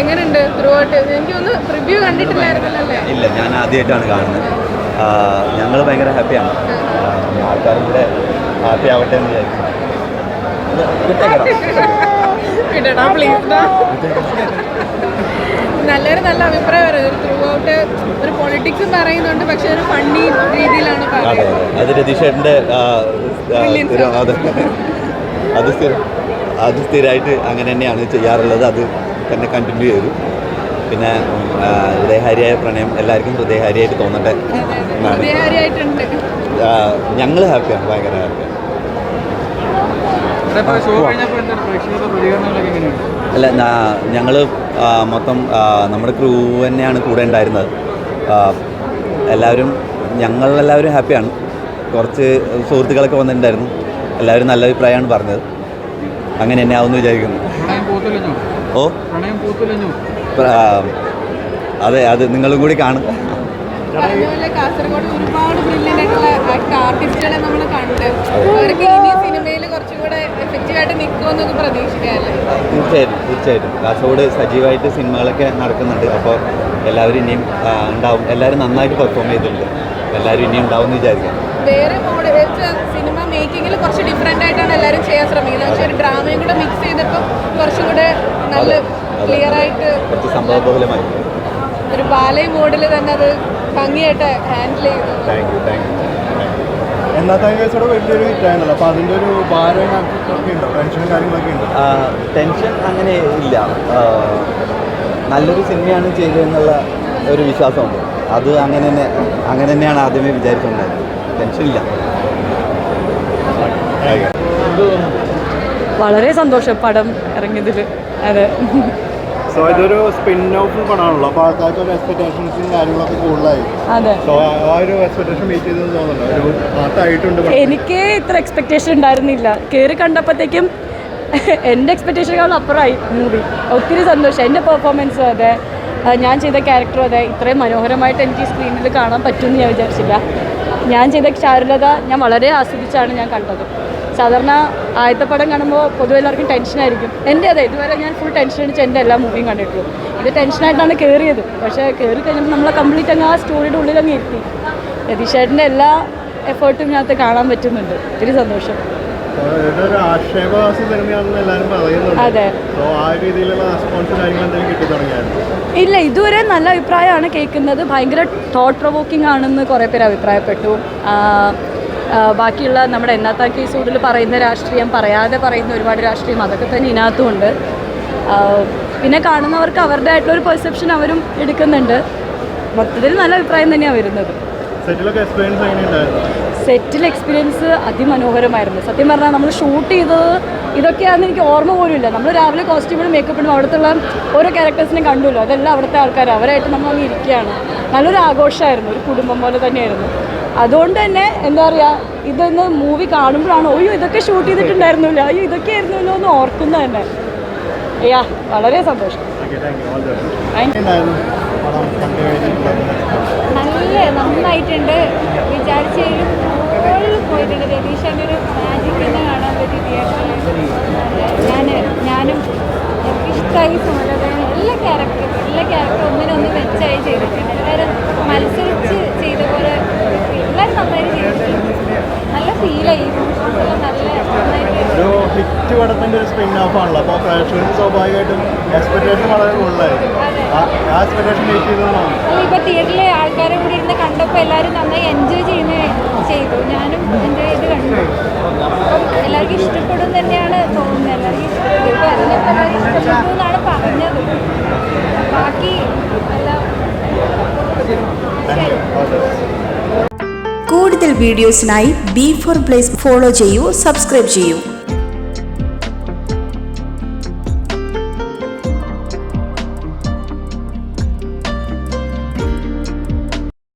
എങ്ങനെയുണ്ട് through out? എനിക്കൊന്ന് review കണ്ടിട്ടില്ലായിരുന്നല്ലേ? ഇല്ല, ഞാൻ ആദ്യമായിട്ടാണ് കാണുന്നത്. ഞങ്ങൾ ഭയങ്കര ഹാപ്പിയാണ്. ആൾക്കാരും കൂടെ ഹാപ്പി ആവട്ടെ എന്ന് വിചാരിക്കുന്നു. നല്ല അഭിപ്രായം പറയുന്നത്. ത്രൂ ഔട്ട് ഒരു പൊളിറ്റിക്സും പറയുന്നുണ്ട്, പക്ഷെ ഒരു ഫണ്ണി രീതിയിലാണ് പറയുന്നത്. അത് രതീഷേട്ടൻ്റെ അത് സ്ഥിരമായിട്ട് അങ്ങനെ തന്നെയാണ് ചെയ്യാറുള്ളത്. അത് തന്നെ കണ്ടിന്യൂ ചെയ്തു. പിന്നെ ഹൃദയഹാരിയായ പ്രണയം എല്ലാവർക്കും ഹൃദയഹാരിയായിട്ട് തോന്നട്ടെ. ഞങ്ങൾ ഹാപ്പിയാണ്, ഭയങ്കര ഹാപ്പിയാണ്. അല്ല, ഞങ്ങൾ മൊത്തം നമ്മുടെ ക്രൂ തന്നെയാണ് കൂടെ ഉണ്ടായിരുന്നത്. ഞങ്ങളെല്ലാവരും ഹാപ്പിയാണ്. കുറച്ച് സുഹൃത്തുക്കളൊക്കെ വന്നിട്ടുണ്ടായിരുന്നു. എല്ലാവരും നല്ല അഭിപ്രായമാണ് പറഞ്ഞത്. അങ്ങനെ തന്നെ ആവുമെന്ന് വിചാരിക്കുന്നു. അതെ, അത് നിങ്ങളും കൂടി കാണും. കാസർഗോഡ് ഒരുപാട് ബ്രില്യൻ്റ് ആയിട്ടുള്ള ആർട്ടിസ്റ്റുകളെ നമ്മൾ കണ്ട് അവർക്ക് ഇനി സിനിമയിൽ കുറച്ചുകൂടെ എഫക്റ്റീവായിട്ട് നിൽക്കുമെന്നൊക്കെ പ്രതീക്ഷിക്കാമല്ലേ? തീർച്ചയായിട്ടും കാസർഗോഡ് സജീവമായിട്ട് സിനിമകളൊക്കെ നടക്കുന്നുണ്ട്. അപ്പോൾ എല്ലാവരും ഇനിയും ഉണ്ടാവും. എല്ലാവരും നന്നായിട്ട് പെർഫോം ചെയ്തിട്ടുണ്ട്. എല്ലാവരും ഇനിയും ഉണ്ടാവും എന്ന് വിചാരിക്കാം. വേറെ മോഡൽ സിനിമ മേക്കിങ്ങിൽ കുറച്ച് ഡിഫറെൻ്റ് ആയിട്ടാണ് എല്ലാവരും ചെയ്യാൻ ശ്രമിക്കുന്നത്. പക്ഷേ ഒരു ഡ്രാമയും കൂടെ മിക്സ് ചെയ്തപ്പോൾ കുറച്ചും കൂടെ നല്ല ക്ലിയർ ആയിട്ട് കുറച്ച് സംഭവബഹുലമായി ഒരു ബാലയ മോഡൽ തന്നെ അത് ഭംഗിയായിട്ട് ഹാൻഡിൽ ചെയ്തു. എന്നോട് വലിയൊരു ഹിറ്റാണല്ലോ. അപ്പോൾ അതിൻ്റെ ഒരു ഭാരം ഉണ്ടോ? ടെൻഷനും കാര്യങ്ങളൊക്കെ ഉണ്ടോ? ടെൻഷൻ അങ്ങനെ ഇല്ല. നല്ലൊരു സിനിമയാണ് ചെയ്തതെന്നുള്ള ഒരു വിശ്വാസമുണ്ട്. അത് അങ്ങനെ തന്നെയാണ് ആദ്യമേ വിചാരിച്ചിട്ടുണ്ടായത്. ടെൻഷനില്ല. വളരെ സന്തോഷം പടം ഇറങ്ങിയതിൽ. അതെ, സോ ഇതൊരു സ്പിൻ ഓഫ് പടമാണല്ലോ. അപ്പോൾ ആൾക്കാർക്ക് ഒരു എക്സ്പെക്ടേഷൻസും കാര്യങ്ങളൊക്കെ കൂടുതലായി. അതെ, സോ ആ ഒരു എക്സ്പെക്ടേഷൻ മീറ്റ് ചെയ്തെന്ന് തോന്നുന്നുണ്ടോ? ഒരു പാട്ടായിട്ടുണ്ട്. എനിക്ക് ഇത്ര എക്സ്പെക്ടേഷൻ ഉണ്ടായിരുന്നില്ല. കയറി കണ്ടപ്പോഴത്തേക്കും എൻ്റെ എക്സ്പെക്ടേഷനേക്കാളും അപ്പുറമായി മൂവി. ഒത്തിരി സന്തോഷം. എൻ്റെ പെർഫോമൻസും അതെ, ഞാൻ ചെയ്ത ക്യാരക്ടറും അതെ. ഇത്രയും മനോഹരമായിട്ട് എനിക്ക് സ്ക്രീനിൽ കാണാൻ പറ്റുമെന്ന് ഞാൻ വിചാരിച്ചില്ല. ഞാൻ ചെയ്ത ചാരുലത ഞാൻ വളരെ ആസ്വദിച്ചാണ് ഞാൻ കണ്ടത്. സാധാരണ ആദ്യത്തെ പടം കാണുമ്പോൾ പൊതുവെ എല്ലാവർക്കും ടെൻഷനായിരിക്കും. എൻ്റെ അതെ, ഇതുവരെ ഞാൻ ഫുൾ ടെൻഷൻ അടിച്ച് എൻ്റെ എല്ലാ മൂവിയും കണ്ടിട്ടുള്ളൂ. ഇത് ടെൻഷനായിട്ടാണ് കയറിയത്. പക്ഷേ കയറി കഴിഞ്ഞപ്പോൾ നമ്മളെ കംപ്ലീറ്റ് അങ്ങ് ആ സ്റ്റോറിയുടെ ഉള്ളിൽ അങ്ങ് എത്തി. രതീഷേട്ടൻ്റെ എല്ലാ എഫേർട്ടും ഇതിനകത്ത് കാണാൻ പറ്റുന്നുണ്ട്. ഒത്തിരി സന്തോഷം. അതെ, ഇല്ല, ഇതുവരെ നല്ല അഭിപ്രായമാണ് കേൾക്കുന്നത്. ഭയങ്കര തോട്ട് പ്രൊവോക്കിംഗ് ആണെന്ന് കുറേ പേര് അഭിപ്രായപ്പെട്ടു. ബാക്കിയുള്ള നമ്മുടെ എന്നാത്താ കേസുകളിൽ പറയുന്ന രാഷ്ട്രീയം, പറയാതെ പറയുന്ന ഒരുപാട് രാഷ്ട്രീയം, അതൊക്കെ തന്നെ ഇതിനകത്തുമുണ്ട്. പിന്നെ കാണുന്നവർക്ക് അവരുടെ ആയിട്ടുള്ളൊരു പെർസെപ്ഷൻ അവരും എടുക്കുന്നുണ്ട്. മൊത്തത്തിൽ നല്ല അഭിപ്രായം തന്നെയാണ് വരുന്നത്. സെറ്റിൽ എക്സ്പീരിയൻസ് അതിമനോഹരമായിരുന്നു. സത്യം പറഞ്ഞാൽ നമ്മൾ ഷൂട്ട് ചെയ്തത് ഇതൊക്കെയാണെന്ന് എനിക്ക് ഓർമ്മ പോലും ഇല്ല. നമ്മൾ രാവിലെ കോസ്റ്റ്യൂമിനും മേക്കപ്പിനും അവിടുത്തെ ഓരോ ക്യാരക്ടേഴ്സിനെ കണ്ടുല്ലോ. അതെല്ലാം അവിടുത്തെ ആൾക്കാർ, അവരായിട്ട് നമ്മൾ അങ്ങ് ഇരിക്കുകയാണ്. നല്ലൊരു ആഘോഷമായിരുന്നു, ഒരു കുടുംബം പോലെ തന്നെയായിരുന്നു. അതുകൊണ്ട് തന്നെ എന്താ പറയുക, ഇതൊന്ന് മൂവി കാണുമ്പോഴാണ് അയ്യോ ഇതൊക്കെ ഷൂട്ട് ചെയ്തിട്ടുണ്ടായിരുന്നില്ല, അയ്യോ ഇതൊക്കെ ആയിരുന്നല്ലോ എന്ന് ഓർക്കുന്നത് തന്നെ. അയ്യാ, വളരെ സന്തോഷം. നന്നായിട്ടുണ്ട്. വിചാരിച്ചതിലും മുകളിൽ പോയിട്ടുണ്ട്. രതീഷേൻ്റെ ഒരു മാജിക് തന്നെ കാണാൻ പറ്റി തിയേറ്ററിൽ. ഞാനും ഇഷ്ടമായി. സുമലതയാണ് എല്ലാ ക്യാരക്ടറും ഒന്നിനൊന്ന് മെച്ചായി ചെയ്തിട്ടുണ്ട്. എല്ലാവരും മത്സരിച്ച് ചെയ്ത പോലെ എല്ലാവരും നന്നായിട്ട് ചെയ്തിട്ടുണ്ട്. നല്ല ഫീലായി. ഒരു ഹിറ്റ് പടത്തിൻ്റെ ഒരു സ്പിൻ ഓഫ് ആണല്ലോ. അപ്പോൾ പ്രേക്ഷകർക്ക് സ്വാഭാവികമായിട്ടും എക്സ്പെക്ടേഷൻ വളരെ കൂടുതലായിരുന്നു. ആ എക്സ്പെക്ടേഷൻ മീറ്റ് ചെയ്തതാണ്. ഇപ്പോൾ തിയേറ്ററിലെ ആൾക്കാരെ കൂടി ഇരുന്ന് കണ്ടപ്പോൾ എല്ലാവരും നന്നായി എൻജോയ് ചെയ്തു. ഞാനും എൻജോയ് ചെയ്ത് കണ്ടു. അപ്പം എല്ലാവർക്കും ഇഷ്ടപ്പെടും തന്നെയാണ് തോന്നുന്നത്. എല്ലാവർക്കും ഇഷ്ടപ്പെട്ടു എന്നാണ് പറഞ്ഞത്. ബാക്കി എല്ലാം കൂടുതൽ വീഡിയോസിനായി B4 Place ഫോളോ ചെയ്യൂ, സബ്സ്ക്രൈബ് ചെയ്യൂ.